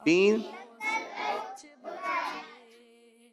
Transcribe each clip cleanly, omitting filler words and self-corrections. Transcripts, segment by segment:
3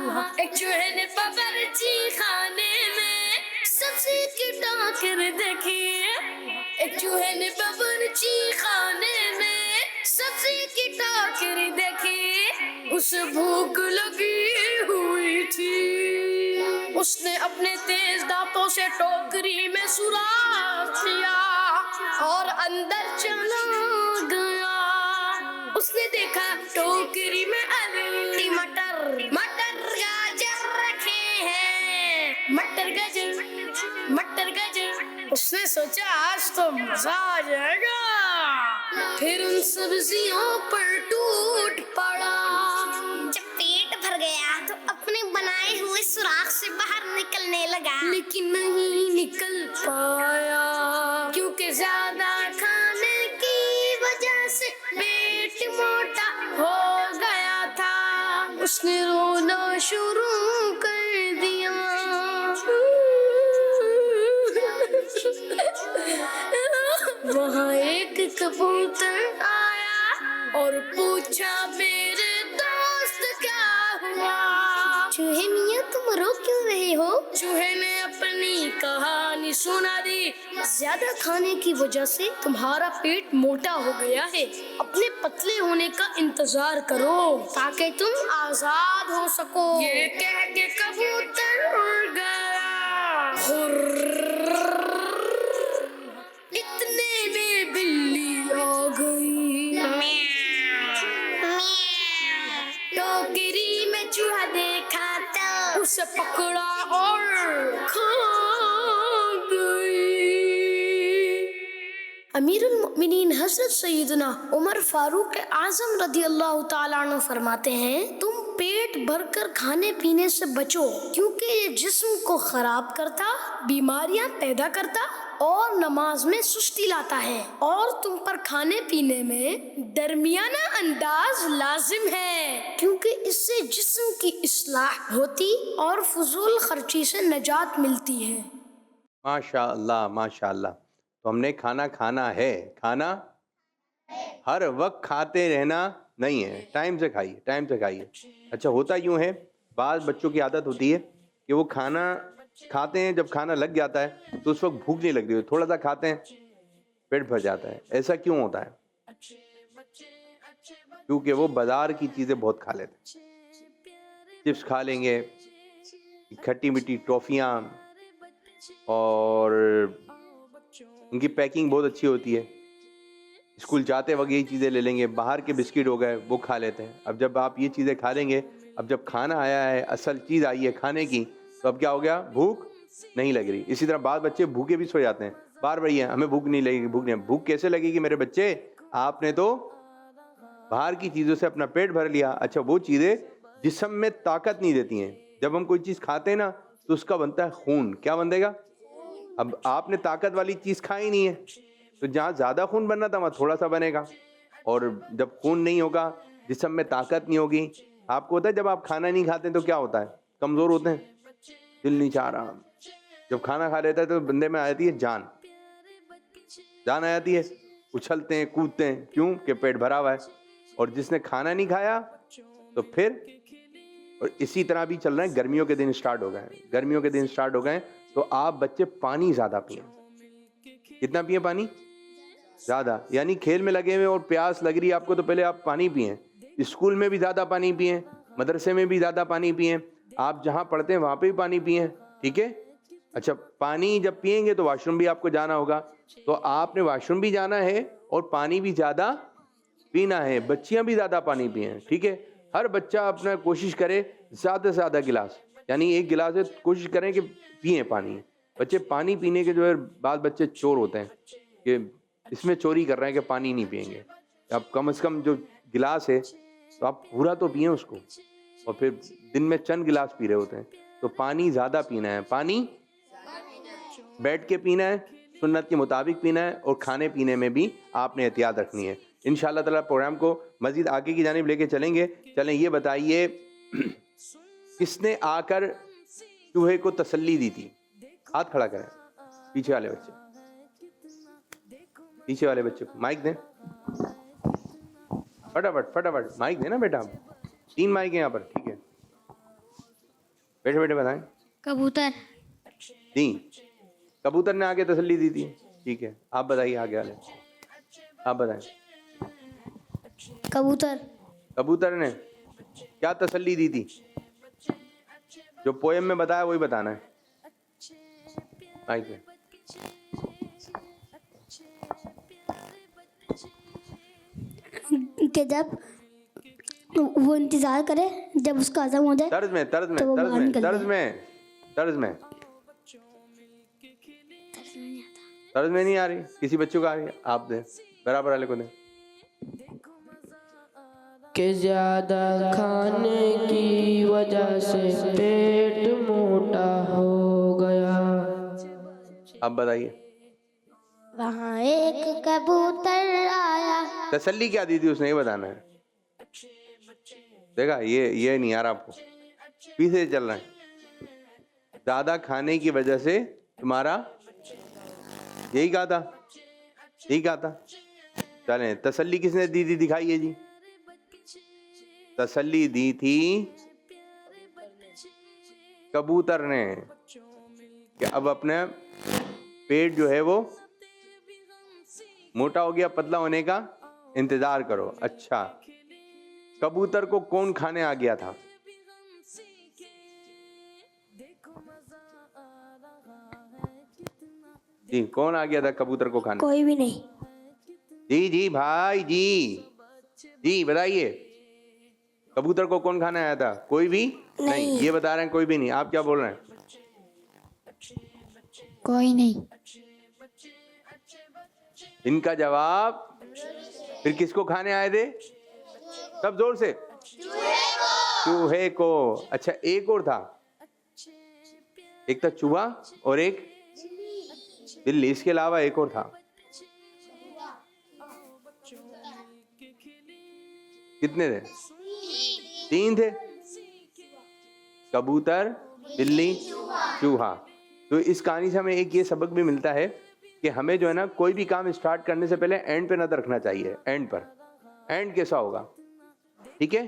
ایک چوہے نے باورچی خانے میں سبزی کی ٹاکر دیکھی. ایک چوہے نے باورچی خانے میں سبزی کی ٹاکر دیکھی. اسے بھوک لگی ہوئی تھی. اس نے اپنے تیز دانتوں سے ٹوکری میں سوراخ کیا اور اندر چلا گیا. اس نے دیکھا ٹوکری میں آلو مٹر گاجر رکھے ہیں. مٹر گاجر. اس نے سوچا آج تو مزہ آ جائے گا. پھر ان سبزیوں پر ٹوٹ پڑا. جب پیٹ بھر گیا تو اپنے بنائے ہوئے سوراخ سے باہر نکلنے لگا، لیکن نہیں نکل پایا کیونکہ زیادہ کھانے کی وجہ سے پیٹ موٹا ہو گیا تھا. اس نے رونا شروع کر دیا. وہاں ایک کبوتر آیا اور پوچھا میرے دوست کیا ہوا. چوہے میاں تم رو کیوں رہے ہو؟ چوہے نے اپنی کہانی سنا دی. زیادہ کھانے کی وجہ سے تمہارا پیٹ موٹا ہو گیا ہے. اپنے پتلے ہونے کا انتظار کرو تاکہ تم آزاد ہو سکو. یہ کہہ کے کبوتر اڑ گیا. اتنے میں بلی آ گئی. ٹوکری میں چوہا دیکھا تو اسے پکڑا اور کھا گئی. امیر المؤمنین حضرت سیدنا عمر فاروق اعظم رضی اللہ تعالیٰ عنہ فرماتے ہیں تم پیٹ بھر کر کھانے پینے سے بچو کیونکہ یہ جسم کو خراب کرتا، بیماریاں پیدا کرتا اور نماز میں سستی لاتا ہے. اور تم پر کھانے پینے میں درمیانہ انداز لازم ہے کیونکہ اس سے جسم کی اصلاح ہوتی اور فضول خرچی سے نجات ملتی ہے. ماشاء اللہ ماشاء اللہ. تو ہم نے کھانا ہے، کھانا ہر وقت کھاتے رہنا نہیں ہے. ٹائم سے کھائیے. اچھا ہوتا یوں ہے بعض بچوں کی عادت ہوتی ہے کہ وہ کھانا کھاتے ہیں، جب کھانا لگ جاتا ہے تو اس وقت بھوک نہیں لگ رہی، تھوڑا سا کھاتے ہیں پیٹ بھر جاتا ہے. ایسا کیوں ہوتا ہے؟ کیونکہ وہ بازار کی چیزیں بہت کھا لیتے ہیں. چپس کھا لیں گے، کھٹی میٹھی ٹافیاں، اور ان کی پیکنگ بہت اچھی ہوتی ہے. اسکول جاتے وقت یہی چیزیں لے لیں گے. باہر کے بسکٹ ہو گئے وہ کھا لیتے ہیں. اب جب آپ یہ چیزیں کھا لیں گے، اب جب کھانا آیا ہے، اصل چیز آئی ہے کھانے کی، تو اب کیا ہو گیا؟ بھوک نہیں لگ رہی. اسی طرح بعض بچے بھوکے بھی سو جاتے ہیں. بار بار یہ ہمیں بھوک نہیں لگے گی. بھوک کیسے لگے گی میرے بچے؟ آپ نے تو باہر کی چیزوں سے اپنا پیٹ بھر لیا. اچھا وہ چیزیں جسم میں طاقت نہیں دیتی ہیں. جب ہم کوئی چیز کھاتے ہیں نا تو اس کا بنتا ہے خون. کیا بندے گا؟ اب آپ نے طاقت والی چیز کھائی نہیں ہے تو جہاں زیادہ خون بننا تھا وہاں تھوڑا سا بنے گا. اور جب خون نہیں ہوگا، جسم میں طاقت نہیں ہوگی. آپ کو ہوتا ہے جب آپ کھانا نہیں کھاتے تو کیا ہوتا ہے؟ کمزور ہوتے ہیں، دل نہیں چاہ رہا. جب کھانا کھا لیتا ہے تو بندے میں آ جاتی ہے جان آ جاتی ہے، اچھلتے ہیں کودتے ہیں. کیوں؟ کہ پیٹ بھرا ہوا ہے. اور جس نے کھانا نہیں کھایا تو پھر، اور اسی طرح بھی چل رہے ہیں. گرمیوں کے دن اسٹارٹ ہو گئے تو آپ بچے پانی زیادہ پئیں. کتنا پئیں پانی؟ زیادہ. یعنی کھیل میں لگے ہوئے اور پیاس لگ رہی ہے آپ کو تو پہلے آپ پانی پئیں. اسکول میں بھی زیادہ پانی پئیں، مدرسے میں بھی زیادہ پانی پئیں، آپ جہاں پڑھتے ہیں وہاں پہ بھی پانی پئیں. ٹھیک ہے؟ اچھا پانی جب پئیں گے تو واش روم بھی آپ کو جانا ہوگا، تو آپ نے واش روم بھی جانا ہے اور پانی بھی زیادہ پینا ہے. بچیاں بھی زیادہ پانی پئیں. ٹھیک ہے؟ ہر بچہ اپنا کوشش کرے زیادہ سے زیادہ گلاس، یعنی ایک گلاس سے کوشش کریں کہ پئیں پانی. بچے پانی پینے کے جو ہے بعض بچے چور ہوتے ہیں کہ اس میں چوری کر رہے ہیں کہ پانی نہیں پئیں گے. اب کم از کم جو گلاس ہے تو آپ پورا تو پئیں اس کو، اور پھر دن میں چند گلاس پی رہے ہوتے ہیں. تو پانی زیادہ پینا ہے. پانی بیٹھ کے پینا ہے، سنت کے مطابق پینا ہے، اور کھانے پینے میں بھی آپ نے احتیاط رکھنی ہے. انشاءاللہ تعالیٰ پروگرام کو مزید آگے کی جانب لے کے چلیں گے. چلیں یہ بتائیے کس نے آ کر چوہے کو تسلی دی تھی؟ ہاتھ کھڑا کریں. پیچھے والے بچے کو مائک دیں فٹافٹ مائک دیں نا بیٹا. 3 مائک ہیں یہاں پر. ٹھیک ہے بیٹھے بیٹھے بتائیں. کبوتر. نہیں, کبوتر نے آگے تسلی دی تھی. ٹھیک ہے, آپ بتائیے آگے والے, آپ بتائیں. کبوتر. کبوتر نے کیا تسلی دی تھی؟ جو پوئم میں بتایا وہی بتانا ہے. آئیے. کہ جب وہ انتظار کرے, جب اس کا عزم ہو جائے. طرز میں طرز میں تو وہ طرز باہر میں نکل طرز جائے. میں طرز میں نہیں آ رہی, کسی بچوں کو آ رہی ہے, آپ دیں برابر والے کو دیں. کہ زیادہ کھانے کی وجہ سے پیٹ موٹا ہو گیا. اب بتائیے. وہاں ایک کبوتر آیا. تسلی کیا دی تھی اس نے, یہ بتانا ہے. دیکھا, یہ نہیں آ رہا آپ کو, پیچھے چل رہا ہے. زیادہ کھانے کی وجہ سے تمہارا, یہی کہا تھا, یہی کہا تھا. چلیں, تسلی کس نے دی تھی دکھائیے جی. تسلی دی تھی کبوتر نے کہ اب اپنا پیٹ جو ہے وہ موٹا ہو گیا, پتلا ہونے کا انتظار کرو. اچھا, کبوتر کو کون کھانے آ گیا تھا؟ جی, کون آ گیا تھا کبوتر کو کھانے؟ کوئی بھی نہیں. جی جی بھائی جی, جی بتائیے, کبوتر کو کون کھانے آیا تھا؟ کوئی بھی نہیں. یہ بتا رہے ہیں کوئی بھی نہیں. آپ کیا بول رہے ہیں؟ کوئی نہیں. ان کا جواب, پھر کس کو کھانے آئے تھے؟ سب زور سے. چوہے کو. اچھا, ایک اور تھا, ایک تھا چوہا اور ایک بلی, اس کے علاوہ ایک اور تھا. کتنے تھے؟ 3 تھے, کبوتر, بلی, چوہا. تو اس کہانی سے ہمیں ایک یہ سبق بھی ملتا ہے کہ ہمیں جو ہے نا کوئی بھی کام اسٹارٹ کرنے سے پہلے اینڈ پہ نظر رکھنا چاہیے. اینڈ پر, اینڈ کیسا ہوگا, ٹھیک ہے.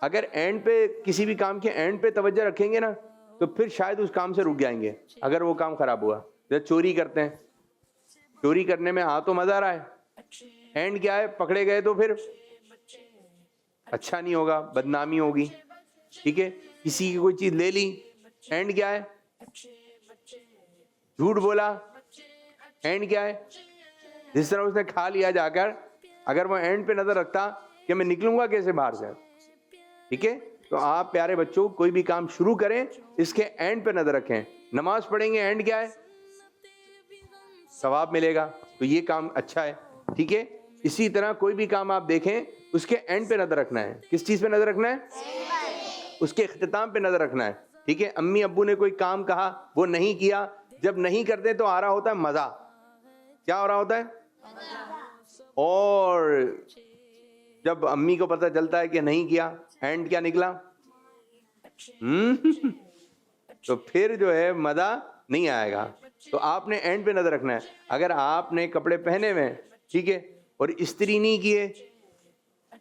اگر اینڈ پہ, کسی بھی کام کے اینڈ پہ توجہ رکھیں گے نا تو پھر شاید اس کام سے رک جائیں گے اگر وہ کام خراب ہوا. جیسے چوری کرتے ہیں, چوری کرنے میں تو مزہ آ رہا ہے, اینڈ کیا ہے, پکڑے گئے تو پھر اچھا نہیں ہوگا, بدنامی ہوگی. ٹھیک ہے, کسی کی کوئی چیز لے لی, اینڈ کیا ہے, جھوٹ بولا, اینڈ کیا ہے, جس طرح اس نے کھا لیا جا کر, اگر وہ اینڈ پہ نظر رکھتا کہ میں نکلوں گا کیسے باہر سے. ٹھیک ہے, تو آپ پیارے بچوں کوئی بھی کام شروع کریں اس کے اینڈ پہ نظر رکھیں. نماز پڑھیں گے, اینڈ کیا ہے, ثواب ملے گا, تو یہ کام اچھا ہے. ٹھیک ہے, اسی طرح کوئی بھی کام آپ دیکھیں اس کے اینڈ پہ نظر رکھنا ہے. کس چیز پہ نظر رکھنا ہے؟ اس کے اختتام پہ نظر رکھنا ہے. ٹھیک ہے, امی ابو نے کوئی کام کہا, وہ نہیں کیا, جب نہیں کرتے تو آ رہا ہوتا ہے مزہ. کیا ہو رہا ہوتا ہے؟ اور جب امی کو پتہ چلتا ہے کہ نہیں کیا, اینڈ کیا نکلا, تو پھر جو ہے مزہ نہیں آئے گا. تو آپ نے اینڈ پہ نظر رکھنا ہے. اگر آپ نے کپڑے پہنے ہوئے, ٹھیک ہے, اور استری نہیں کیے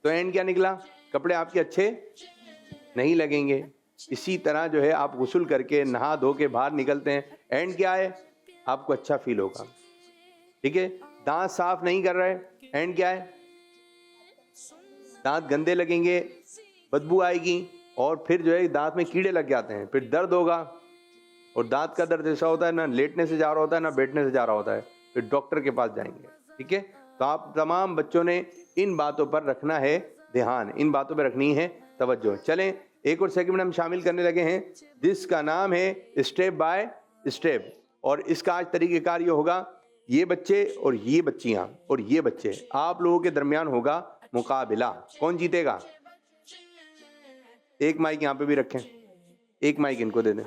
تو اینڈ کیا نکلا, کپڑے آپ کے اچھے نہیں لگیں گے. اسی طرح جو ہے آپ غسل کر کے نہا دھو کے باہر نکلتے ہیں, اینڈ کیا ہے, آپ کو اچھا فیل ہوگا. ٹھیک ہے, دانت صاف نہیں کر رہے, اینڈ کیا ہے, دانت گندے لگیں گے, بدبو آئے گی, اور پھر جو ہے دانت میں کیڑے لگ جاتے ہیں, پھر درد ہوگا. اور دانت کا درد ایسا ہوتا ہے نہ لیٹنے سے جا رہا ہوتا ہے نہ بیٹھنے سے جا رہا ہوتا ہے, پھر ڈاکٹر کے پاس جائیں گے. ٹھیک ہے, تو آپ تمام بچوں نے ان باتوں پر رکھنا ہے دھیان, ان باتوں پہ رکھنی ہے توجہ. چلیں ایک اور سیگمنٹ ہم شامل کرنے لگے ہیں جس کا نام ہے اسٹیپ بائی اسٹیپ. اور اس کا آج طریقہ کار یہ ہوگا, یہ بچے اور یہ بچیاں اور یہ بچے, آپ لوگوں کے درمیان ہوگا مقابلہ. کون جیتے گا؟ ایک مائک یہاں پہ بھی رکھیں, ایک مائک ان کو دے دیں.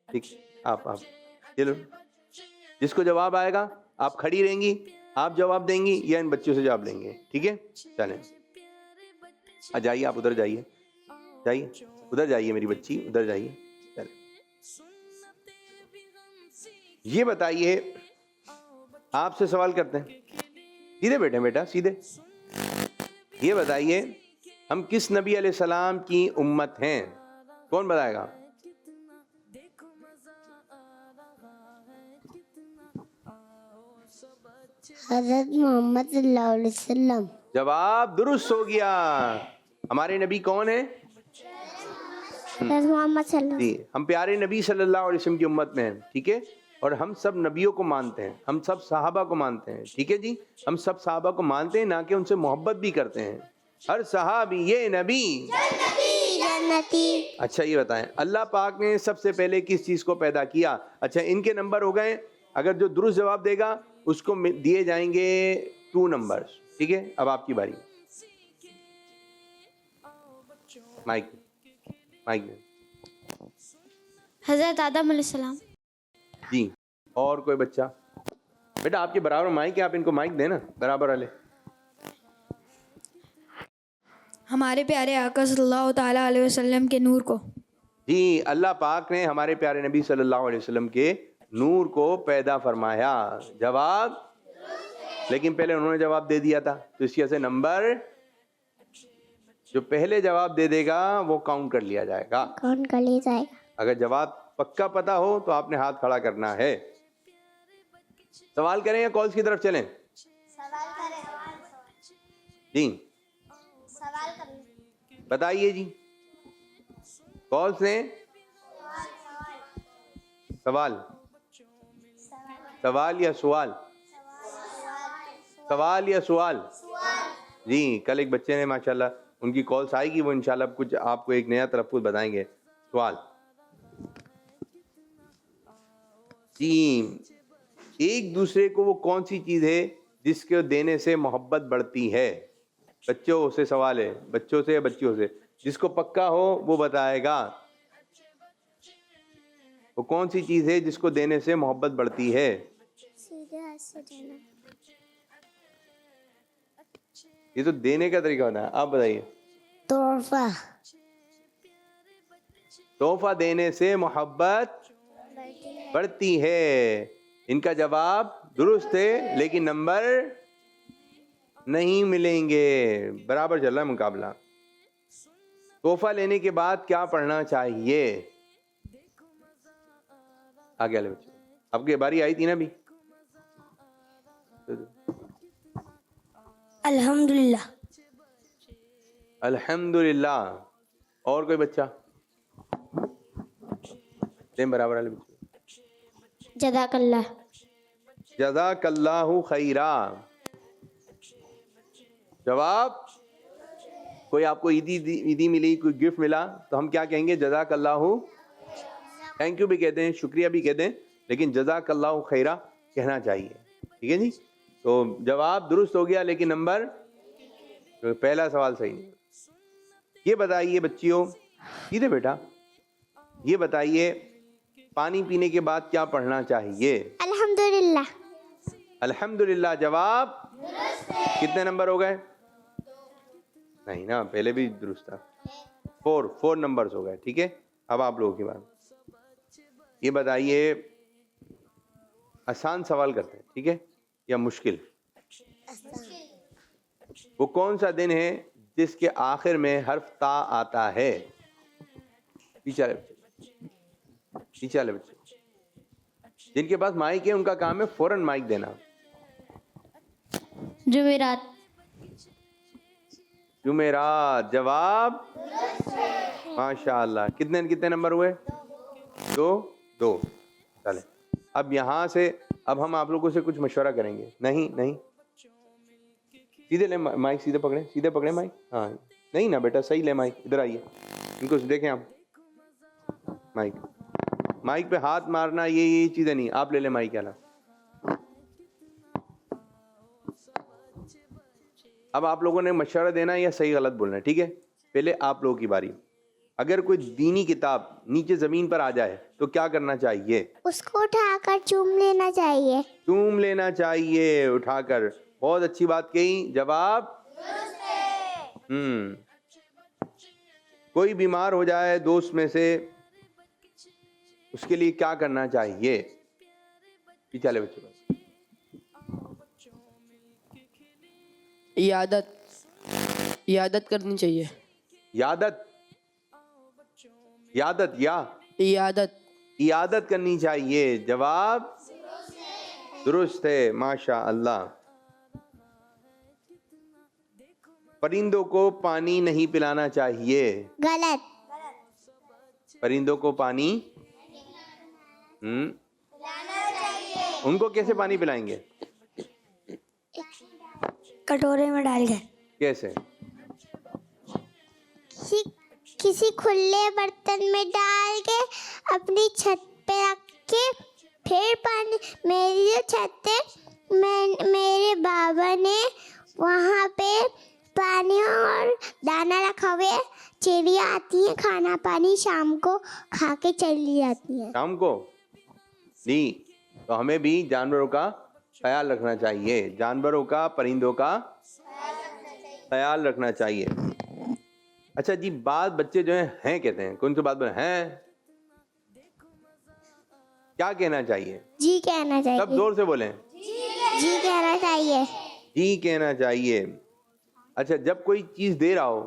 ٹھیک, آپ یہ لو, جس کو جواب آئے گا آپ کھڑی رہیں گی, آپ جواب دیں گی یا ان بچوں سے جواب لیں گے. ٹھیک ہے, چلیں جائیے, آپ ادھر جائیے, جائیے ادھر جائیے, میری بچی ادھر جائیے. چلیں, یہ بتائیے, آپ سے سوال کرتے ہیں, سیدھے بیٹھے بیٹا سیدھے. یہ بتائیے ہم کس نبی علیہ السلام کی امت ہیں؟ کون بتائے گا؟ حضرت محمد صلی اللہ علیہ وسلم. جواب درست ہو گیا. ہمارے نبی کون ہیں؟ حضرت محمد صلی اللہ. جی ہم پیارے نبی صلی اللہ علیہ وسلم کی امت میں ہیں, ٹھیک ہے, اور ہم سب نبیوں کو مانتے ہیں, ہم سب صحابہ کو مانتے ہیں, ٹھیک ہے جی, ہم سب صحابہ کو مانتے ہیں, نہ کہ ان سے محبت بھی کرتے ہیں. ہر صحابی یہ نبی جنتی. اچھا یہ بتائیں اللہ پاک نے سب سے پہلے کس چیز کو پیدا کیا؟ اچھا ان کے نمبر ہو گئے, اگر جو درست جواب دے گا اس کو دیے جائیں گے 2 نمبر, ٹھیک ہے. اب آپ کی باری. مائک حضرت آدم علیہ السلام. جی اور کوئی بچہ؟ بیٹا آپ کے برابر مائک ہے, آپ ان کو مائک دیں نا برابر والے. ہمارے پیارے آقا صلی اللہ تعالیٰ علیہ وسلم کے نور کو. جی اللہ پاک نے ہمارے پیارے نبی صلی اللہ علیہ وسلم کے نور کو پیدا فرمایا. جواب, لیکن پہلے انہوں نے جواب دے دیا تھا, تو اس کی وجہ سے نمبر جو پہلے جواب دے دے گا وہ کاؤنٹ کر لیا جائے گا. کون کر لے جائے گا؟ اگر جواب پکا پتا ہو تو آپ نے ہاتھ کھڑا کرنا ہے. سوال کریں یا کالز کی طرف چلیں؟ سوال کریں. جی سوال کریں. بتائیے جی, کالز نے سوال یا سوال؟ سوال یا سوال؟ جی کل ایک بچے نے ماشاءاللہ ان کی کالز آئے گی, وہ انشاءاللہ کچھ آپ کو ایک نیا تلفظ بتائیں گے. سوال. جی ایک دوسرے کو وہ کون سی چیز ہے جس کے دینے سے محبت بڑھتی ہے؟ بچوں سے سوال ہے, بچوں سے یا بچیوں سے؟ جس کو پکا ہو وہ بتائے گا. وہ کون سی چیز ہے جس کو دینے سے محبت بڑھتی ہے؟ یہ تو دینے کا طریقہ ہوتا ہے, آپ بتائیے. تحفہ. تحفہ دینے سے محبت بڑھتی ہے. ان کا جواب درست ہے لیکن نمبر نہیں ملیں گے. برابر چل رہا ہے مقابلہ. تحفہ لینے کے بعد کیا پڑھنا چاہیے؟ آگے والے بچے, آپ کی باری آئی تھی نا ابھی. الحمدللہ. الحمدللہ. اور کوئی بچہ؟ دیں برابر والے بچے. جزاک اللہ. جزاک اللہ خیرا. جواب, کوئی آپ کو عیدی ملی, کوئی گفٹ ملا تو ہم کیا کہیں گے؟ جزاک اللہ. تھینک یو بھی کہتے ہیں, شکریہ بھی کہتے ہیں, لیکن جزاک اللہ خیرا کہنا چاہیے, ٹھیک ہے جی. تو جواب درست ہو گیا لیکن نمبر, پہلا سوال صحیح نہیں. یہ بتائیے بچیوں, سیدھے بیٹا, یہ بتائیے پانی پینے کے بعد کیا پڑھنا چاہیے؟ الحمدللہ. الحمدللہ. جواب کتنے نمبر ہو گئے؟ نہیں نا, پہلے بھی درست تھا. 4 نمبرز ہو گئے, ٹھیک ہے. اب آپ لوگوں کی بات. یہ بتائیے آسان سوال کرتے ہیں, ٹھیک ہے, یا مشکل؟ وہ کون سا دن ہے جس کے آخر میں حرف تا آتا ہے؟ پیچھے والے بچے جن کے پاس مائک ہے ان کا کام ہے فوراً مائک دینا. جمعرات. جمعرات. جواب ماشاء اللہ. کتنے نمبر ہوئے؟ 2. چلے اب یہاں سے اب ہم آپ لوگوں سے کچھ مشورہ کریں گے. نہیں سیدھے لے مائک, سیدھے پکڑیں مائک. ہاں نہیں نا بیٹا, صحیح لے مائک. ادھر آئیے, ان کو دیکھیں آپ. مائک پہ ہاتھ مارنا یہ چیزیں نہیں, آپ لے لیں مائک. کیا اب آپ لوگوں نے مشورہ دینا یا صحیح غلط بولنا ہے, ٹھیک ہے. پہلے آپ لوگوں کی باری. اگر کوئی دینی کتاب نیچے زمین پر آ جائے تو کیا کرنا چاہیے؟ اس کو اٹھا کر چوم لینا چاہیے. چوم لینا چاہیے اٹھا کر. بہت اچھی بات کہی. جواب کوئی بیمار ہو جائے دوست میں سے, اس کے لیے کیا کرنا چاہیے؟ پیچھے والے بچوں. عیادت کرنی چاہیے. عیادت کرنی چاہیے. جواب درست ہے, ماشاء اللہ. پرندوں کو پانی نہیں پلانا چاہیے. غلط. پرندوں کو پانی ان کو کیسے پانی پلائیں گے؟ کٹورے میں ڈال کے. کیسے؟ کسی کھلے برتن میں ڈال کے اپنی چھت پہ رکھ کے پھر پانی. میری جو چھت ہے میرے بابا نے وہاں پہ پانی اور دانا رکھا ہوا ہے. چڑیاں آتی ہیں کھانا پانی شام کو کھا کے چلی جاتی ہیں. شام کو؟ جی. تو ہمیں بھی جانوروں کا خیال رکھنا چاہیے. جانوروں کا، پرندوں کا خیال رکھنا چاہیے. اچھا جی، بعض بچے جو ہیں کہتے ہیں، کون سی بات بولے ہیں؟ کیا کہنا چاہیے؟ جی کہنا چاہیے. سب زور سے بولیں. جی کہنا چاہیے. جی کہنا چاہیے. اچھا، جب کوئی چیز دے رہا ہو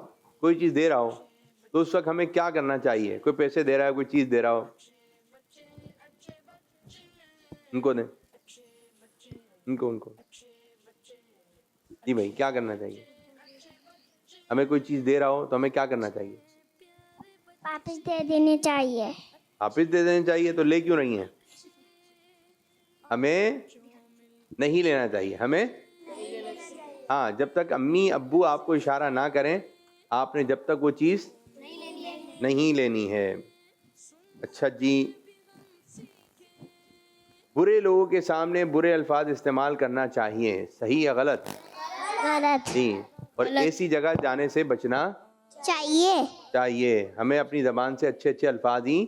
تو اس وقت ہمیں کیا کرنا چاہیے؟ کوئی پیسے دے رہا ہے، کوئی چیز دے رہا ہو، ان کو دیں. ان کو جی بھائی، کیا کرنا چاہیے؟ ہمیں کوئی چیز دے رہا ہو تو ہمیں کیا کرنا چاہیے؟ واپس دے دینی چاہیے. واپس دے دینی چاہیے. تو لے کیوں نہیں ہے؟ ہمیں نہیں لینا چاہیے. ہمیں ہاں، جب تک امی ابو آپ کو اشارہ نہ کریں آپ نے جب تک وہ چیز نہیں لینی ہے. اچھا جی، برے لوگوں کے سامنے برے الفاظ استعمال کرنا چاہیے، صحیح یا غلط؟ غلط. جی. اور ایسی جگہ جانے سے بچنا چاہیے. ہمیں اپنی زبان سے اچھے اچھے الفاظ ہی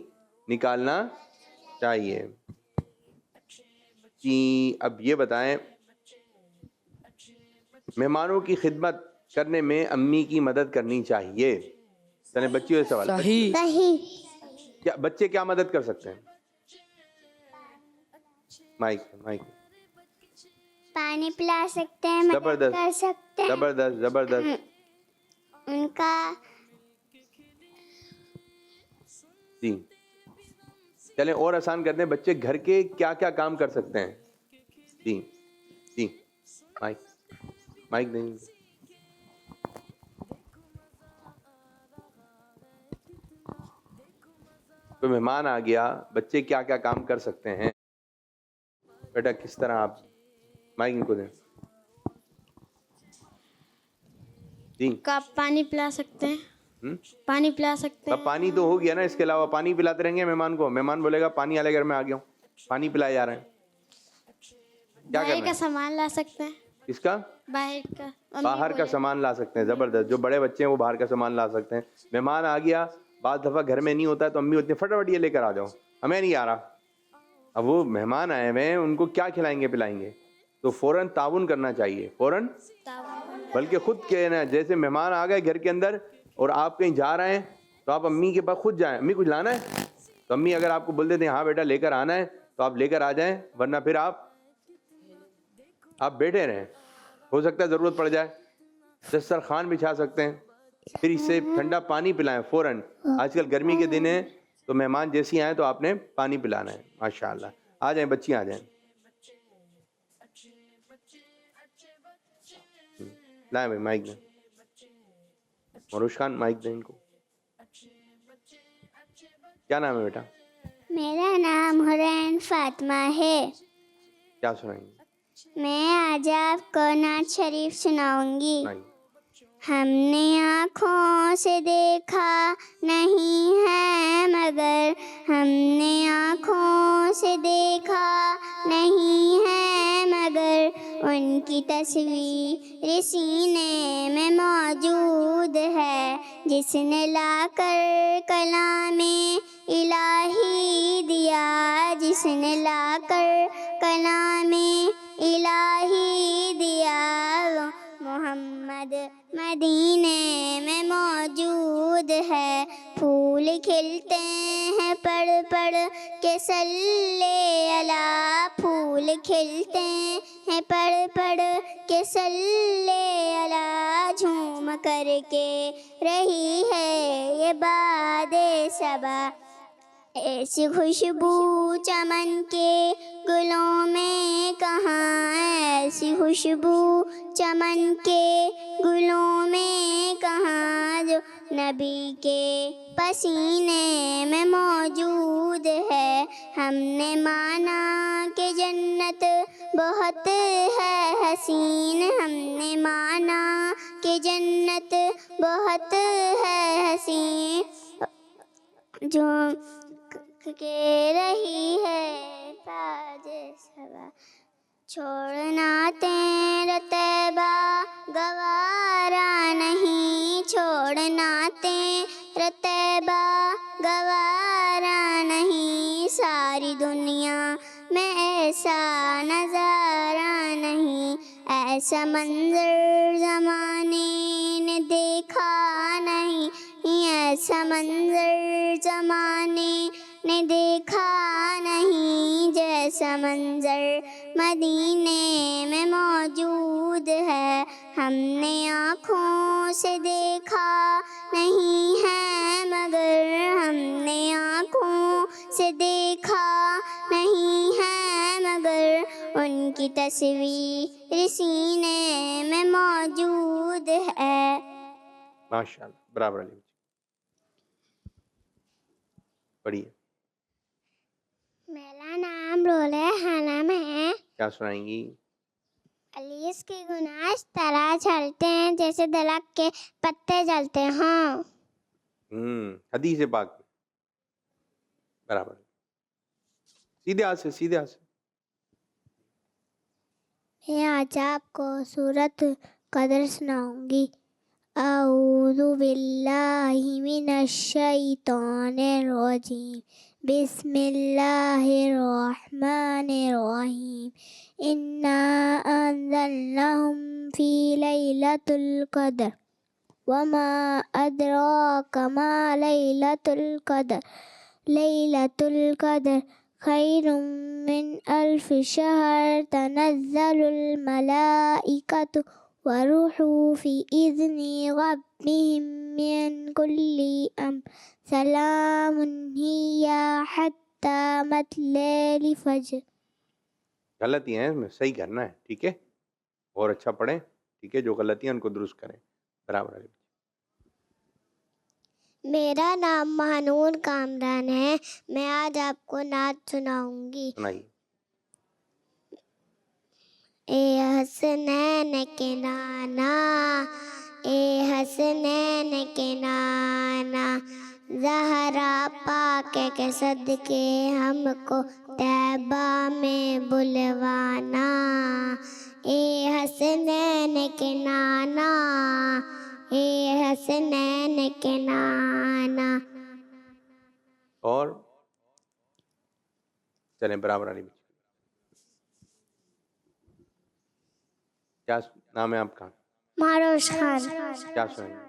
نکالنا چاہیے. جی، اب یہ بتائیں، مہمانوں کی خدمت کرنے میں امی کی مدد کرنی چاہیے. چلیں بچیوں سے سوال. صحیح. کیا بچے کیا مدد کر سکتے ہیں؟ مائک. پانی پلا سکتے ہیں، مدد کر سکتے ہیں. زبردست. ان کا جی. چلیں اور آسان کرتے ہیں، بچے گھر کے کیا کیا کام کر سکتے ہیں؟ جی مائک دیں. کوئی مہمان آ گیا، بچے کیا کیا کام کر سکتے ہیں؟ بیٹا کس طرح آپ مائک ان کو دیں. جی. آپ پانی پلا سکتے ہیں. پانی پلا سکتے ہیں. پانی تو ہو گیا نا، اس کے علاوہ پانی پلاتے رہیں گے مہمان کو. مہمان بولے گا پانی والے گھر میں آ گیا ہوں، پانی پلائے جا رہے ہیں. کیا باہر کرنا کا ہے؟ سامان لا سکتے ہیں. اس کا باہر کا سامان لا سکتے ہیں. زبردست. جو بڑے بچے ہیں وہ باہر کا سامان لا سکتے ہیں. مہمان آ گیا، بعض دفعہ گھر میں نہیں ہوتا ہے تو امی ہوتی ہیں فٹافٹ یہ لے کر آ جاؤ، ہمیں نہیں آ رہا. اب وہ مہمان آئے ہوئے ہیں، ان کو کیا کھلائیں گے پلائیں گے؟ تو فوراً تعاون کرنا چاہیے. فوراً بلکہ خود کہنا، جیسے مہمان آ گئے گھر کے اندر اور آپ کہیں جا رہے ہیں تو آپ امی کے پاس خود جائیں، امی کچھ لانا ہے؟ تو امی اگر آپ کو بول دیتے ہیں ہاں بیٹا لے کر آنا ہے تو آپ لے کر آ جائیں، ورنہ پھر آپ بیٹھے رہیں. ہو سکتا ہے ضرورت پڑ جائے، دسترخوان بچھا سکتے ہیں، پھر اس سے ٹھنڈا پانی پلائیں فوراً. آج کل گرمی کے دن ہیں تو مہمان جیسی آئیں تو آپ نے پانی پلانا ہے. ماشاء اللہ. آ جائیں بچیاں، آ جائیں. لائیں بھائی مائک دیں. مروش خان مائک دیں ان کو. کیا نام ہے بیٹا؟ میرا نام حرین فاطمہ ہے. کیا سنائیں گے؟ میں آج آپ کو نعت شریف سناؤں گی. ہم نے آنکھوں سے دیکھا نہیں ہے مگر، ہم نے آنکھوں سے دیکھا نہیں ہے مگر، ان کی تصویر سینے میں موجود ہے. جس نے لا کر کلام الہی دیا، جس نے لا کر کلام الہی دیا، محمد مدینے میں موجود ہے. پھول کھلتے ہیں پڑھ پڑھ کے صلی علی، پھول کھلتے ہیں پڑھ پڑھ کے صلی علی، جھوم کر کے رہی ہے یہ باد صبا. ایسی خوشبو چمن کے گلوں میں کہاں، ایسی خوشبو چمن کے گلوں میں کہاں، جو نبی کے پسینے میں موجود ہے۔ ہم نے مانا کہ جنت بہت ہے حسین، ہم نے مانا کہ جنت بہت ہے حسین، جو کہ رہی ہے تاج صبا، چھوڑنا تیرا طیبہ گوارا نہیں، چھوڑنا تیرا طیبہ گوارا نہیں، ساری دنیا میں ایسا نظارہ نہیں، ایسا منظر زمانے نے دیکھا نہیں، ایسا منظر زمانے نے دیکھا نہیں، جیسا منظر مدینے میں موجود ہے۔ ہم نے آنکھوں سے دیکھا نہیں ہے مگر، ہم نے آنکھوں سے دیکھا نہیں ہے مگر، ان کی تصویر سینے میں موجود ہے۔ ماشاء اللہ، برابر علی پڑھیے۔ میرا نام رولے حنم ہے۔ کیا سنائیں گی؟ پولیس کے گناہ اس طرح چلتے ہیں جیسے درخت کے پتے جلتے ہوں۔ حدیث پاک برابر، سیدھے ہاتھ سے، سیدھے ہاتھ سے۔ میں آج آپ کو سورۃ قدر سناؤں گی۔ اعوذ باللہ من الشیطان الرجیم، بسم اللہ الرحمن الرحیم، انا انزلناہم فی لیلۃ القدر وما ادراک ما لیلۃ القدر، لیلۃ القدر خیر من الف شہر، تنزل الملائکۃ والروح فی اذن ربہم من کل امر، سلام ہی حتی مطلع الفجر۔ غلطی ہیں اس میں، صحیح کرنا ہے، ٹھیک ہے، اور اچھا پڑھیں، ٹھیک ہے، جو غلطیاں ان کو درست کریں، برابر علی۔ میرا نام مہنور کامران ہے، میں آج آپ کو نعت سناؤں گی۔ سنائیے۔ اے حسنین کے نانا، اے حسنین کے نانا، زہرا پاک کے صدقے ہم کو طیبہ میں بلوانا، اے حسنین کے نانا، اے حسنین کے نانا۔ اور چلیں برابر علی۔ کیا نام ہے آپ کا؟ معروش خان۔ کیا سنائیں گے؟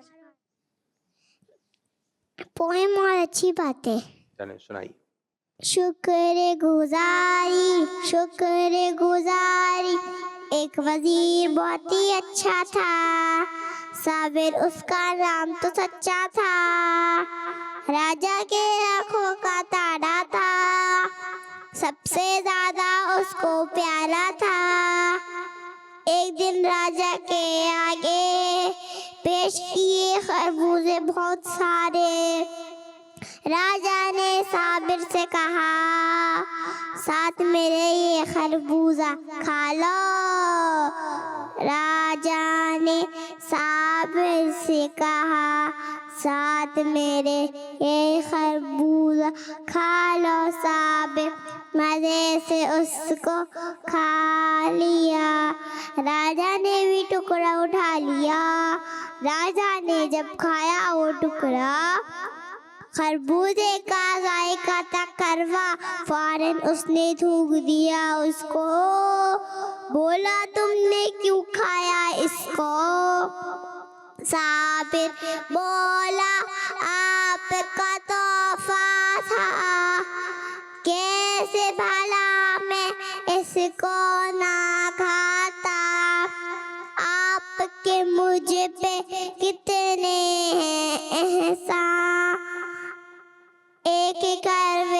پوئم اور اچھی باتیں۔ چلیں سنائیے۔ شکر گزاری، شکر گزاری، ایک وزیر بہت ہی اچھا تھا، صابر اس کا نام تو سچا تھا، راجا کے آنکھوں کا تارا تھا، سب سے زیادہ اس کو پیارا تھا۔ ایک دن راجا کے آگے پیش کیے خربوزے بہت سارے، راجا نے صابر سے کہا ساتھ میرے یہ خربوزہ کھا لو، راجا نے صابر سے کہا ساتھ میرے یہ خربوزہ کھا لو، صابر مزے سے اس کو کھا لیا، راجا نے بھی ٹکڑا اٹھا لیا، راجا نے جب کھایا وہ ٹکڑا خربوزے کا ذائقہ تھا کڑوا، فوراً اس نے تھوک دیا اس کو، بولا تم نے کیوں کھایا اس کو، صابر بولا آپ کا تحفہ تھا، کیسے بھلا میں اس کو نہ کھاتا، آپ کے مجھ پہ کتنے ہیں احسان، ایک کروے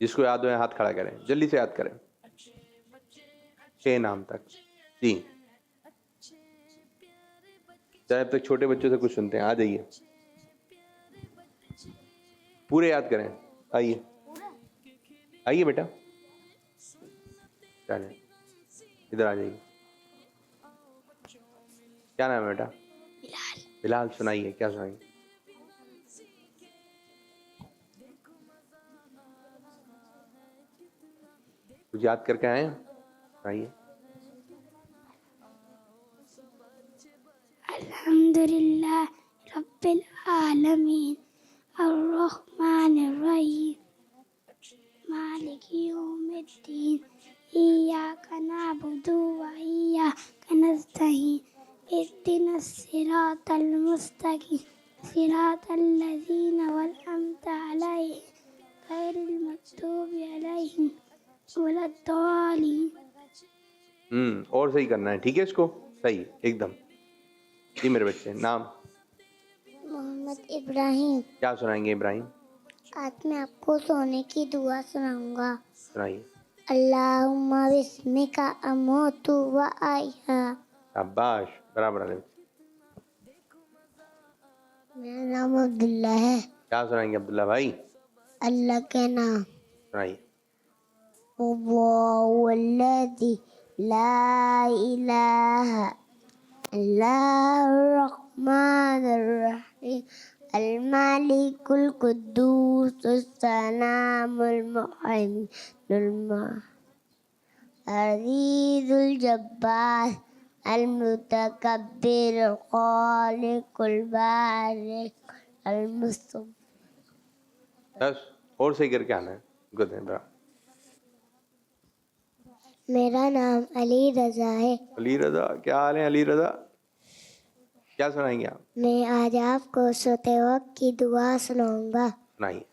جس کو یاد ہوئے ہاتھ کھڑا کریں, جلدی سے یاد کریں. 6 نام تک. جی اب تک چھوٹے بچوں سے کچھ سنتے ہیں. آ جائیے, پورے یاد کریں. آئیے آئیے بیٹا, چلیں ادھر آ جائیے. کیا نام ہے بیٹا؟ بلال. سنائیے, کیا سنائیے؟ کچھ یاد کر کے آئے ہیں؟ سنائیے. الحمدللہ رب العالمین الرحمن الرحیم مالک یوم الدین ایاک نعبد و ایاک نستعین اهدنا الصراط المستقیم صراط الذین انعمت علیہم غیر المغضوب علیہم ولا الضالین. اور صحیح کرنا ہے, ٹھیک ہے؟ اس کو صحیح ایک دم. جی میرے بچے, نام؟ محمد ابراہیم. کیا سنائیں گے ابراہیم؟ آج میں آپ کو سونے کی دعا سناؤں گا. سنائیے. اللہم بسمک اموت و احیا. شاباش, برابر ہے. میرا نام عبداللہ ہے. کیا سنائیں گے عبداللہ بھائی؟ اللہ کے نام. سنائیے. اللہ الذی لا الہ الا الرحمن الرحیم الملک القدوس السلام المؤمن العزیز الجبار المتکبر الخالق البارئ المصور. بس اور صحیح کر کے آنا ہے. گڈ ہے, برابر. میرا نام علی رضا ہے. علی رضا, کیا حال ہے علی رضا؟ کیا سنائیں گے آپ؟ میں آج آپ کو سوتے وقت کی دعا سناؤں گا. سنائیے.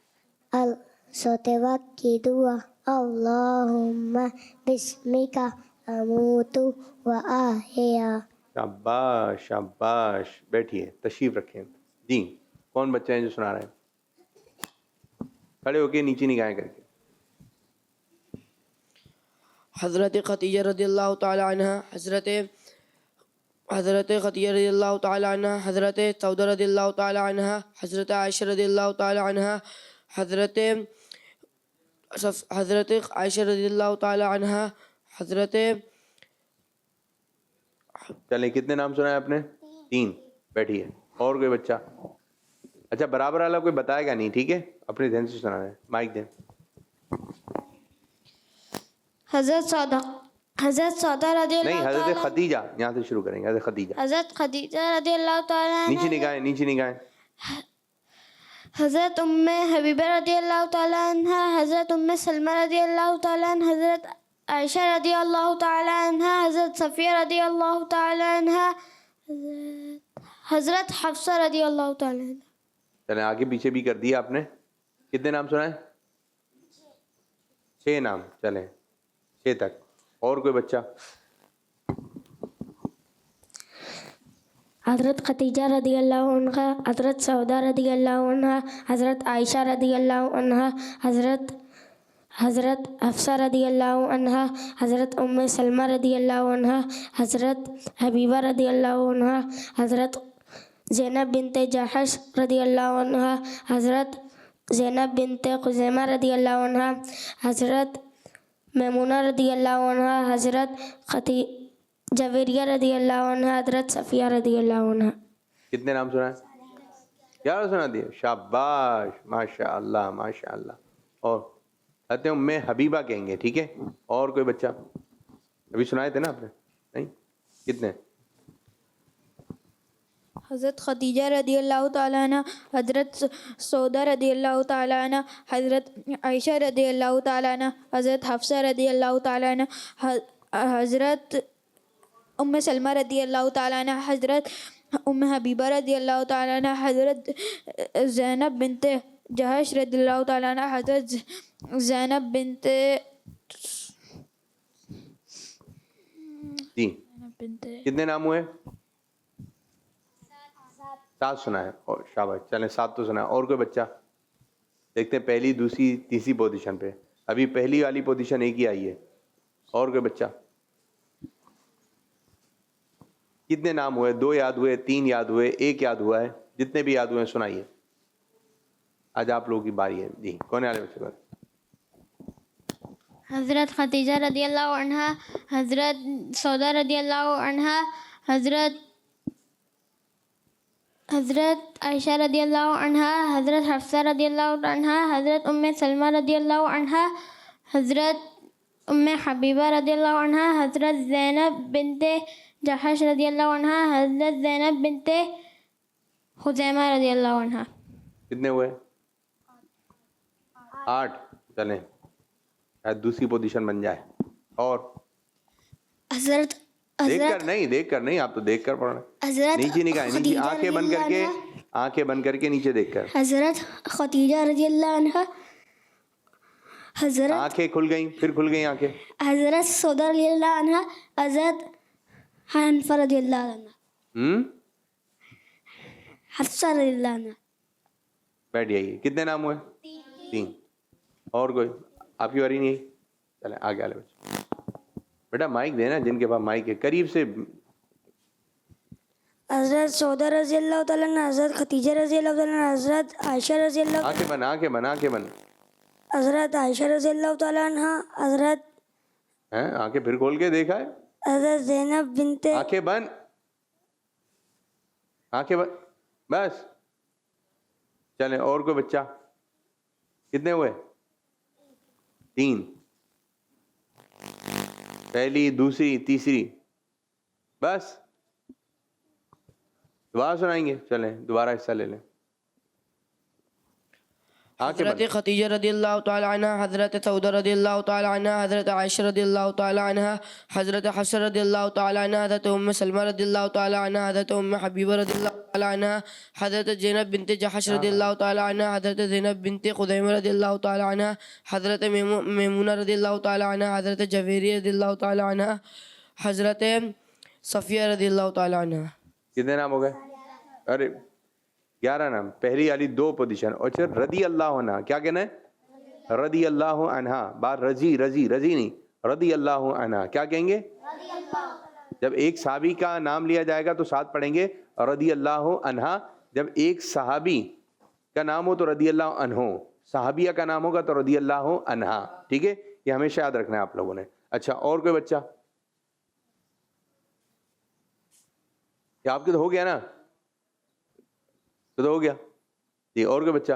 سوتے وقت کی دعا. اللہم بسمک اموت و احیا. شاباش شاباش. بیٹھیے, تشریف رکھیں. جی کون بچے ہیں جو سنا رہے ہیں؟ کھڑے ہو کے نیچے نگاہیں کر کے. حضرت خدیجہ رضی اللہ تعالی عنہ, حضرت خدیجہ رضی اللہ تعالی عنہ, حضرت سعودہ رضی اللہ تعالی عنہ, حضرت عائشہ رضی اللہ تعالی عنہ, حضرت عائشہ رضی اللہ تعالی عنہ, حضرت. چلیں, کتنے نام سنا ہے آپ نے؟ 3. بیٹھیے. اور کوئی بچہ؟ اچھا برابر والا کوئی بتائے گا نہیں, ٹھیک ہے؟ اپنے ذہن سے سنا ہے. مائک دیں. حضرت سعودہ رضی اللہ نہیں, حضرت خدیجہ. یہاں سے شروع کریں گے. حضرت خدیجہ. حضرت خدیجہ رضی اللہ تعالیٰ نیچے نگاہیں, نیچے نگاہیں. حضرت ام حبیبہ رضی اللہ تعالیٰ عنہ, حضرت ام سلمہ رضی اللہ تعالیٰ عنہ, حضرت عائشہ رضی اللہ تعالیٰ عنہ, حضرت صفیہ رضی اللہ تعالیٰ عنہ, حضرت حفصہ رضی اللہ تعالیٰ عنہ. چلیں آگے پیچھے بھی کر دیا آپ نے. کتنے نام سنا ہے؟ 6 نام. چلیں 6 تک. اور کوئی بچہ؟ حضرت خدیجہ رضی اللہ عنہ, حضرت سعودہ رضی اللہ عنہ, حضرت عائشہ رضی اللہ عنہ, حضرت حفصہ رضی اللہ عنہ, حضرت ام سلمہ رضی اللہ عنہ, حضرت حبیبہ رضی اللہ عنہ, حضرت زینب بنت جحش رضی اللہ عنہ, حضرت زینب بنت خزیمہ رضی اللہ عنہ, حضرت میمونہ رضی اللہ عنہ, حضرت جویریہ رضی اللہ عنہ, حضرت صفیہ رضی اللہ عنہ. کتنے نام سنا ہے؟ 11 سنا دیے. شاباش, ماشاء اللہ ماشاء اللہ. اور کہتے ہیں ام حبیبہ کہیں گے, ٹھیک ہے؟ اور کوئی بچہ؟ ابھی سنائے تھے نا آپ نے, نہیں؟ کتنے؟ حضرت خدیجہ رضی اللہ تعالیٰ عنہ, حضرت سعودہ رضی اللہ تعالیٰ عنہ, حضرت عائشہ رضی اللہ تعالیٰ عنہ, حضرت حفصہ رضی اللہ تعالیٰ عنہ, حضرت ام سلمہ رضی اللہ تعالیٰ عنہ, حضرت ام حبیبہ رضی اللہ تعالیٰ عنہ, حضرت زینب بنت جحش رضی اللہ تعالیٰ عنہ, حضرت زینب بنت جی کتنے نام ہوئے؟ 7 سنا ہے. اور شاباش, چلیں 7 تو سنا ہے. اور کوئی بچہ؟ دیکھتے ہیں پہلی دوسری تیسری پوزیشن پہ. ابھی پہلی والی پوزیشن ایک ہی آئی ہے. اور کوئی بچہ؟ کتنے نام ہوئے؟ 2 یاد ہوئے، 3 یاد ہوئے، 1 یاد ہوا ہے؟ جتنے بھی یاد ہوئے ہیں سنائیے. آج آپ لوگوں کی باری ہے. جی کون والے بچے بات؟ حضرت خدیجہ رضی اللہ عنہا، حضرت سودا رضی اللہ عنہا، حضرت عائشہ رضی اللہ عنہا، حضرت حفصہ رضی اللہ عنہا، حضرت ام سلمہ رضی اللہ عنہا، حضرت ام حبیبہ رضی اللہ عنہا، حضرت زینب بنت جحش رضی اللہ عنہا، حضرت زینب بنت خزیمہ رضی اللہ عنہا. کتنے ہوئے؟ 8. چلیں شاید دوسری پوزیشن بن جائے. اور حضرت دیکھ کر نہیں آپ تو دیکھ کر پڑھ رہے ہیں. حضرت نیچے نکالیں، نیچے آنکھیں بند کر کے نیچے دیکھ کر. حضرت خدیجہ رضی اللہ عنہا، حضرت آنکھیں کھل گئیں، پھر کھل گئیں آنکھیں. حضرت سودا رضی اللہ عنہا، حضرت حنفہ رضی اللہ عنہ، حفصہ رضی اللہ عنہ. بیٹھ جائیے. کتنے نام ہوئے؟ 3. اور کوئی؟ آپ کی باری نہیں ہے. چلیں آگے والے بچے. بیٹا مائک دینا جن کے پاس مائک ہے، قریب سے. حضرت سودا رضی اللہ تعالیٰ عنہ، حضرت خدیجہ رضی اللہ تعالیٰ عنہ، حضرت عائشہ رضی اللہ، آنکھیں بند. حضرت عائشہ رضی اللہ تعالیٰ عنہ، حضرت آنکھیں پھر کھول کے دیکھا ہے. حضرت زینب بنت، آنکھیں بند بس. چلیں اور کوئی بچہ؟ کتنے ہوئے؟ 3. پہلی، دوسری، تیسری. بس دوبارہ سنائیں گے. چلیں دوبارہ حصہ لے لیں. حضرت خدیجہ رضی اللہ تعالی عنہ، حضرت سودا رضی اللہ تعالی عنہ، حضرت عائشہ رضی اللہ تعالی عنہ، حضرت حفصہ رضی اللہ تعالی عنہ، حضرت ام سلمہ رضی اللہ تعالی عنہ، حضرت ام حبیبہ رضی اللہ تعالی عنہ، حضرت زینب بنت جحش رضی اللہ تعالی عنہ، حضرت زینب بنت خزیمہ رضی اللہ تعالی عنہ، حضرت میمونہ رضی اللہ تعالی عنہ، حضرت جویریہ رضی اللہ تعالی عنہ، حضرت صفیہ رضی اللہ تعالی عنہ. کتنے نام ہو گئے؟ ارے 11 نام. پہلی والی 2 پوزیشن. اور رضی اللہ عنہ کیا کہنا ہے؟ رضی اللہ عنہ. بات رضی نہیں، رضی اللہ عنہ. کیا کہیں گے؟ جب ایک صحابی کا نام لیا جائے گا تو ساتھ پڑھیں گے رضی اللہ عنہ. جب ایک صحابی کا نام ہو تو رضی اللہ عنہ، صحابیہ کا نام ہوگا تو رضی اللہ عنہ. ٹھیک ہے، یہ ہمیشہ یاد رکھنا ہے آپ لوگوں نے. اچھا اور کوئی بچہ؟ آپ کے تو ہو گیا نا، تو ہو گیا. جی اور کوئی بچہ؟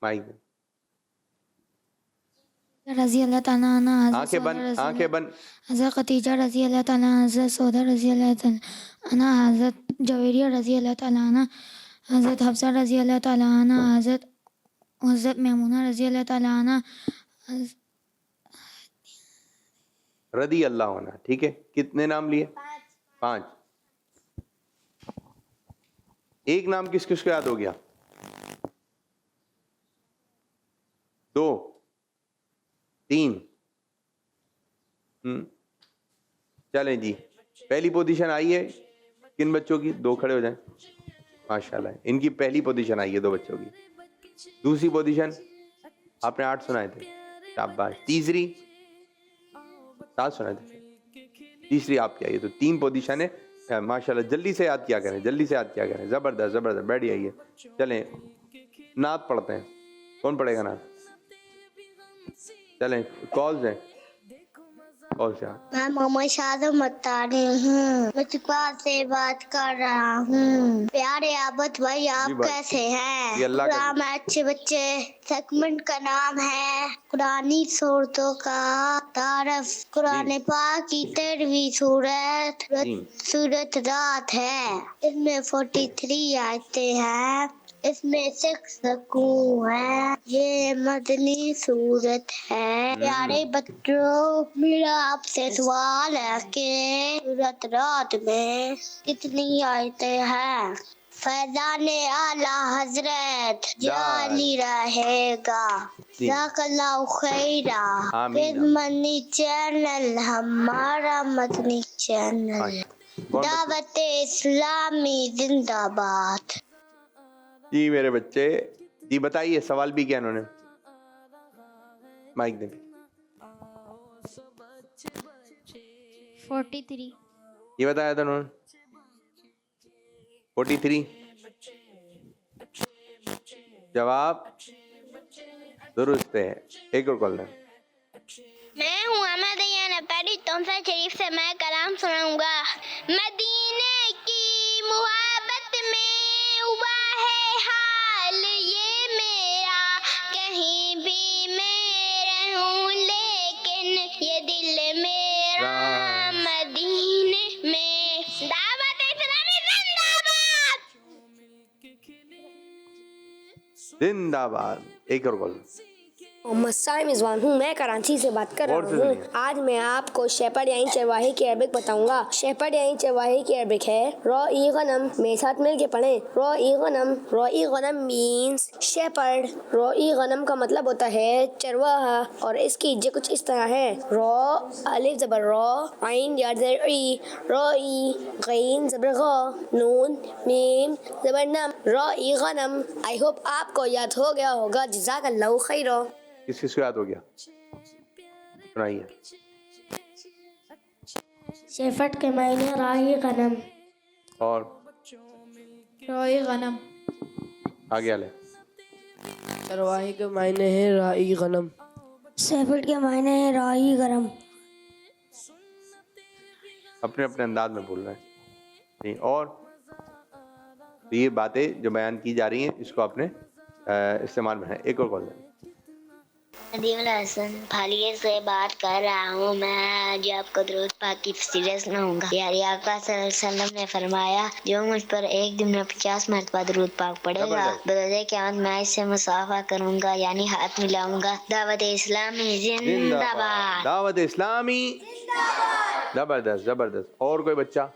مائک رضی اللہ تعالیٰ عنہ، آنکھیں بند. حضرت خدیجہ رضی اللہ تعالیٰ عنہ، حضرت سودا رضی اللہ تعالیٰ عنہ، حضرت جویریہ رضی اللہ تعالیٰ عنہ، حضرت حفصہ رضی اللہ تعالیٰ عنہ، حضرت میمونہ رضی اللہ تعالیٰ عنہ. رضی اللہ عنہ. ٹھیک ہے، کتنے نام لیے؟ 5. ایک نام کس کو یاد ہو گیا؟ 2 3. چلیں جی پہلی پوزیشن آئی ہے کن بچوں کی؟ 2 کھڑے ہو جائیں. ماشاءاللہ ان کی پہلی پوزیشن آئی ہے 2 بچوں کی. دوسری پوزیشن آپ نے 8 سنائے تھے، شاباش. تیسری 7 سنائے تھے. تیسری آپ کی آئی ہے، تو 3 پوزیشن ہے. ماشاءاللہ جلدی سے یاد کیا کریں، زبردست. بیٹھ جائیے. چلیں نعت پڑھتے ہیں. کون پڑھے گا نعت؟ چلیں کالز ہیں. میں محمد شاہد متاری ہوں، میں چکوا سے بات کر رہا ہوں. پیارے عابد بھائی آپ کیسے ہیں؟ پروگرام میں اچھے بچے. سیگمنٹ کا نام ہے قرآنی صورتوں کا تعارف. قرآن پاک کی 13ویں سورت رات ہے. اس میں 43 آیتیں ہیں، اس میں 6 رکوع ہیں. یہ مدنی صورت ہے. پیارے بچوں میرا آپ سے سوال ہے کہ سورت رات میں کتنی آیتیں ہیں؟ فیضان اعلی حضرت جاری رہے گا. جزاک اللہ خیرہ. مدنی چینل ہمارا مدنی چینل. دعوت اسلامی زندہ باد. جی میرے بچے جی بتائیے سوال بھی کیا انہوں نے؟ مائک دیں. 43. یہ بتایا تھا انہوں نے 43. جواب درست ہے. ایک اور کال ہے. میں ہوں احمد ایان پہلی تونسا شریف سے میں کلام سناؤں گا. مدینے کی محبت میں ہوا ہے حال یہ میرا, کہیں بھی میں رہوں لیکن یہ دل میرا مدینے میں. دعوت اسلامی زندہ باد. ایک اور کال. محمد سائم رضوان ہوں, میں کراچی سے بات کر غور رہا سے ہوں. سنیے. آج میں آپ کو شیپرڈ یعنی چرواہے کی عربک بتاؤں گا. شیپرڈ یعنی چرواہے کی عربک ہے راعی غنم. میرے ساتھ مل کے پڑھیں. راعی غنم. راعی غنم مینز شیپرڈ. راعی غنم کا مطلب ہوتا ہے چرواہا, اور اس کی جے کچھ اس طرح ہے. را الف زبر را, عین یا زبر ای, راعی, غین زبر غا, نون میم زبر نم, راعی غنم. آئی ہوپ آپ کو یاد ہو گیا ہوگا. جزاک اللہ خیر. کس کس کو یاد ہو گیا؟ سنائیے. شیفٹ کے معنی راعی غنم. اور راعی غنم. آگے والے. چرواہے کے معنی ہے راعی غنم. شیفٹ کے معنی ہے راعی غنم. اپنے اپنے انداز میں بول رہے ہیں. جی, اور یہ باتیں جو بیان کی جا رہی ہیں اس کو اپنے استعمال میں ہے. ایک اور کال ہے. ندیم الحسن پھالیے سے بات کر رہا ہوں. میں آج آپ کو درود پاک کی فضیلت سناؤں گا. پیارے آقا صلی اللہ علیہ وسلم نے فرمایا جو مجھ پر ایک دن میں 50 مرتبہ درود پاک پڑھے گا بروز قیامت میں اس سے مصافحہ کروں گا یعنی ہاتھ ملاؤں گا. دعوت اسلامی زندہ باد. دعوت اسلامی زبردست زبردست. اور کوئی بچہ؟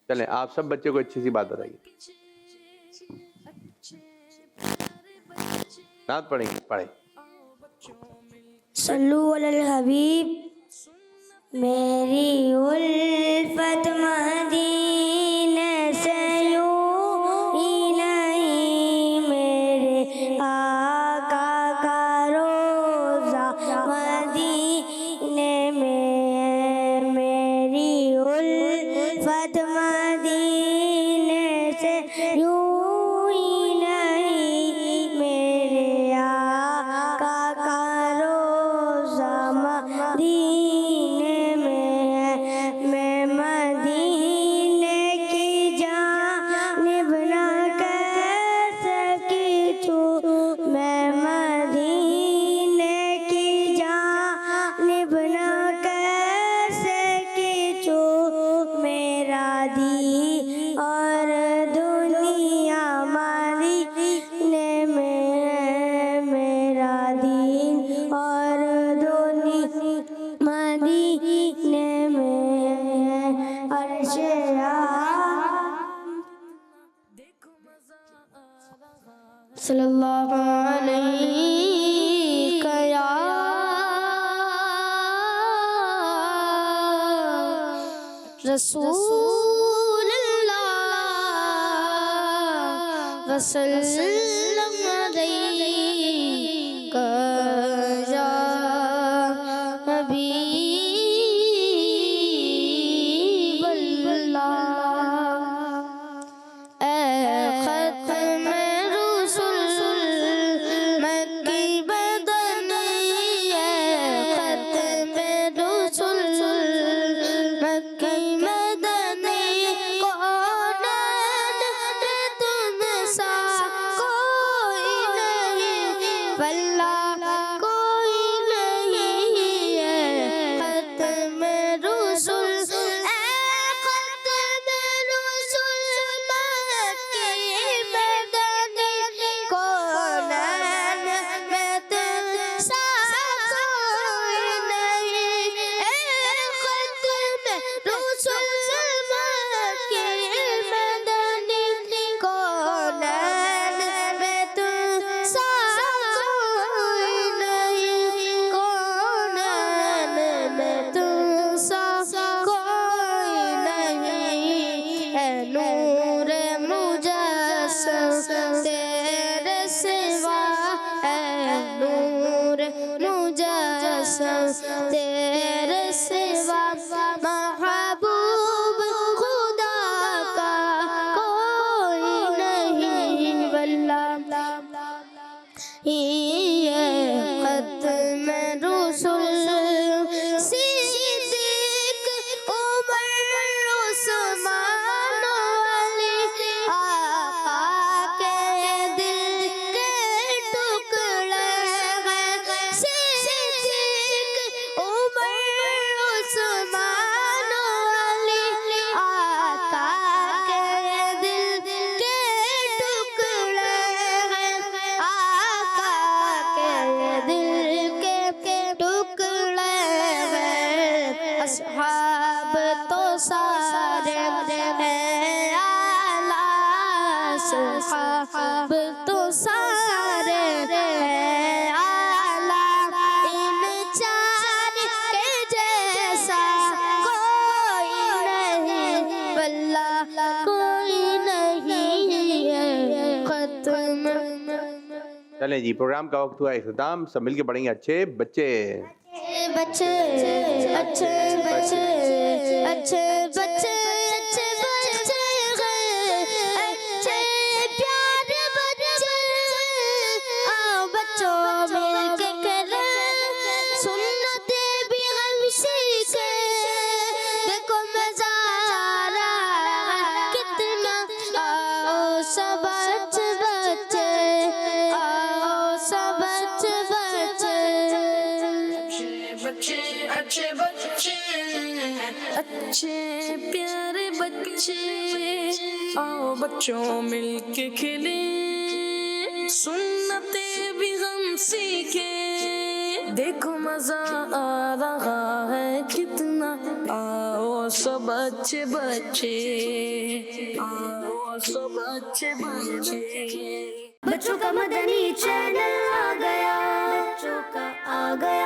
چلیں آپ سب بچے کو اچھی سی بات بتائیے. نعت پڑھیں گے. پڑھیں. صلو علی الحبیب. میری الفت مدینے سے یوں ہی نہیں, میرے آقا کا روزہ مدینے میں. میری الفت مدینے سے یوں ہی نہیں, میرے آقا کا روزہ مدینے میں. میں مدینے کی جانب نہ کیسے کیچوں, میں مدینے کی جانب نہ کیسے کیچوں, میرا دی اور دنیا مدینے میں. میرا دین اور دنیا مدینے میں. عرش صلی اللہ علیہ یا رسول اللہ وسلم علیک یا حبیب اللہ. اے ختم رسول مکی بدنی, ختم رسول مکی بدنی, کون تم سا کوئی نہیں, واللہ کوئی نہیں ہے. ختم رسول اے ختم رسول مکی بدنی, کون میں تم سا کوئی نہیں. اے ختم رسول مکی بدنی, کون میں تم سا کوئی نہیں, کون میں تم سا کوئی نہیں. اے نور مجسم تیرے سوا تیرے سوا محبوب خدا کا کوئی نہیں واللہ یہ ختم رسول صدیق عمر عثمان علی آقا کے دل کے ٹکڑے ہیں صدیق عمر عثمان علی آقا کے دل کے ٹکڑے ہیں آقا کے دل کے ٹکڑے ہیں اصحاب تو سارے ہیں اعلیٰ اصحاب تو سارے ہیں اعلیٰ ان چار کے جیسا کوئی نہیں واللہ کوئی نہیں ہے ختم چلیں جی پروگرام کا وقت ہوا اختتام. سب مل کے پڑھیں گے اچھے بچے. بچے اچھے بچے اچھے بچے اچھے بچے اچھے پیارے بچے آؤ بچوں مل کے کریں سنتیں بھی ہم سیکھے دیکھو مزہ آ رہا ہے کتنا آؤ سب اچھے بچے آؤ سب اچھے بچے اچھے بچے اچھے پیارے بچے آؤ بچوں مل کے کھلیں سنتیں بھی ہم سیکھیں دیکھو مزہ آ رہا ہے کتنا آؤ سب اچھے بچے آؤ سب اچھے بچے. بچوں کا مدنی چینل آ گیا بچوں کا آ گیا